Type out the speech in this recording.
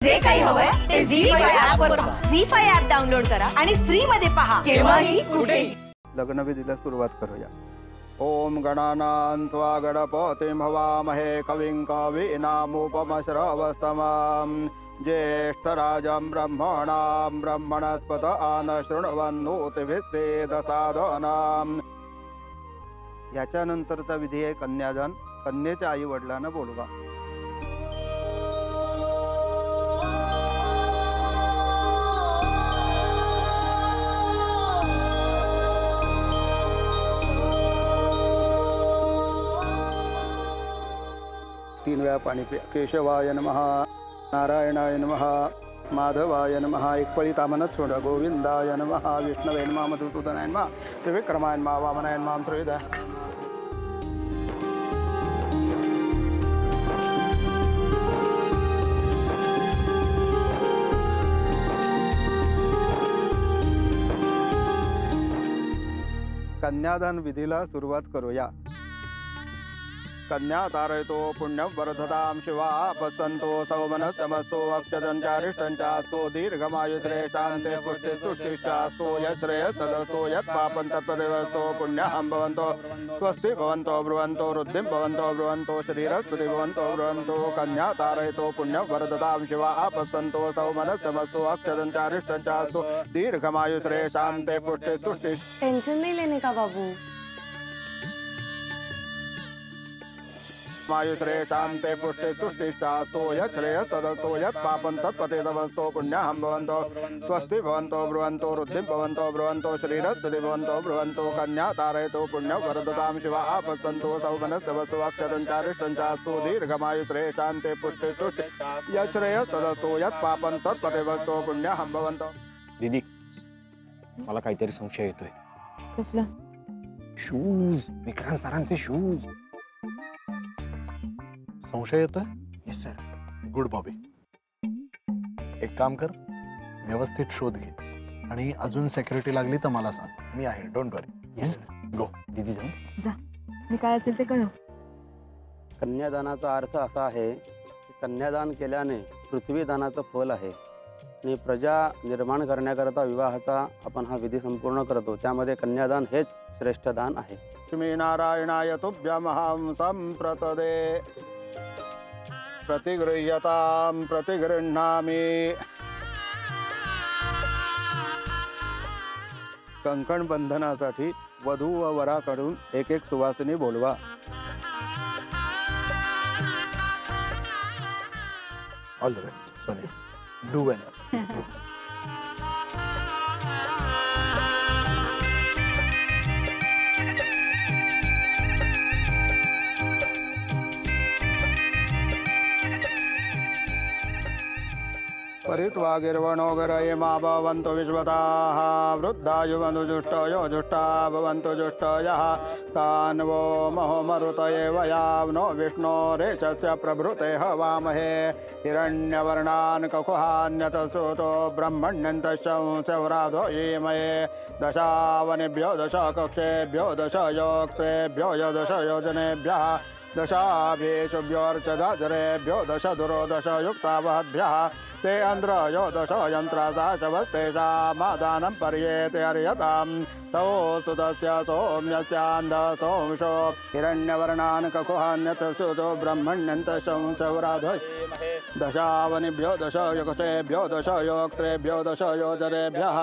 जे काही हवंय ते झी5 ऍप वर पहा. झी5 ऍप डाउनलोड करा आणि फ्री मध्ये पहा केव्हाही कुठेही. लग्नविधीला सुरुवात करूया. ओम गणानां त्वा गणपतिं हवामहे कविं कवीनामुपमश्रवस्तमं ज्येष्ठराजं ब्रह्मणां ब्रह्मणस्पत आनशृण्वन्नोतिभिस्सेदसादनां. याच्यानंतरचा विधी आहे कन्यादान. कन्येच्या आई वडिलांना बोलवा. तीन वेळा पाणी पिया. केशवाय नमः, नारायणाय नमः, माधवाय नमः. एक पळी तामनच सोडा. गोविंदाय नमः, विष्णवे नमः, मधुसूदनाय नमः, त्रिविक्रमाय नमः, वामनाय नमः, त्रयोदय. कन्यादान विधीला सुरुवात करूया. कन्या तारयतो पुण्यं वर्धतां शिवा पसंतो सौमनस्तमस्तो अक्षतंचारिष्टंचास्तो दीर्घमायुश्रे शांते पुष्टे सुष्टिष्टास्तो यश्रेयसदस्तो यत्पापं तत्पदेवस्तो पुण्यं भवन्तो स्वस्ति भवन्तो ब्रुवन्तो वृद्धिं भवन्तो ब्रुवन्तो शरीरस्थिति भवन्तो ब्रुवन्तो. कन्या तारयतो पुण्यं वर्धतां शिवा पसंतो सौमनस्तमस्तो अक्षतंचारिष्टंचास्तो दीर्घमायुश्रे शांते पुष्टे सुष्टिष्ट. टेंशन नहीं लेने का बाबू. मायुश्रे शांते पुष्टे तुष्टिष्टास्तो यश्रेयसदस्तो यत्पापं तत्पतितमस्तो पुण्यं भवन्तो स्वस्ति भवन्तो ब्रुवन्तो वृद्धिं भवन्तो ब्रुवन्तो शरीरस्थिति भवन्तो ब्रुवन्तो. कन्या तारयतो पुण्यं वर्धतां शिवा पसंतो सौमनस्तमस्तो अक्षतंचारिष्टंचास्तो दीर्घमायुश्रे शांते पुष्टे तुष्टि यश्रेयसदस्तो यत्पापं तत्पतितमस्तो पुण्यं भवन्तो. दीदी मला काहीतरी संशय येतोय. कसला? शूज, विक्रांत सरांचे शूज. संशय येतोय? Yes sir. Good Bobby. एक काम कर, व्यवस्थित शोध घे आणि अजून सिक्युरिटी लागली तर मला सांग. मी आहे, don't worry. Yes sir. Go. दीदी जाऊ. जा. मी काय असेल ते कळव. कन्यादानाचा अर्थ असा आहे की कन्यादान केल्याने पृथ्वीदानाचं फल आहे आणि प्रजा निर्माण करण्याकरता विवाहाचा आपण हा विधी संपूर्ण करतो. त्यामध्ये कन्यादान हेच श्रेष्ठ दान आहे. लक्ष्मी नारायणाय तुभ्यमहं संप्रतदे प्रतिगृह्यतां प्रतिगृह्णामि. कंकण बंधनासाठी वधू व वराकडून एक एक सुवासिनी बोलवा. All the best Sonia. Do well. परित्वा गिर्वणो गिरये मा भवन्तु विश्वताः वृद्धायुवन्तु जुष्टयो जुष्टा भवन्तु जुष्टयः तान्वो महो मरुतये वयावनो विष्णोरेचस्य प्रभृते हवामहे हिरण्यवर्णान् ककुहान्यतसुतो ब्रह्मण्यन्तशंसवराधो ईमये दशावनिभ्यो दश कक्षेभ्यो दश योक्तेभ्यो दश योजनेभ्यः दशाभ्येषुभ्योर्चदाजरेभ्यो दश दुरो दश युक्तावहद्भ्यः ते अन्ध्रयो दश यन्त्रादाशवस्तेषामादानं पर्येते अर्यतां तौ सुतस्य सौम्यस्यान्ध सोंशो हिरण्यवर्णान् ककुहान्यतसुतो ब्रह्मण्यन्तशंसवराधो दशावनिभ्यो दश युक्तेभ्यो दश योक्त्रेभ्यो दश योजनेभ्यः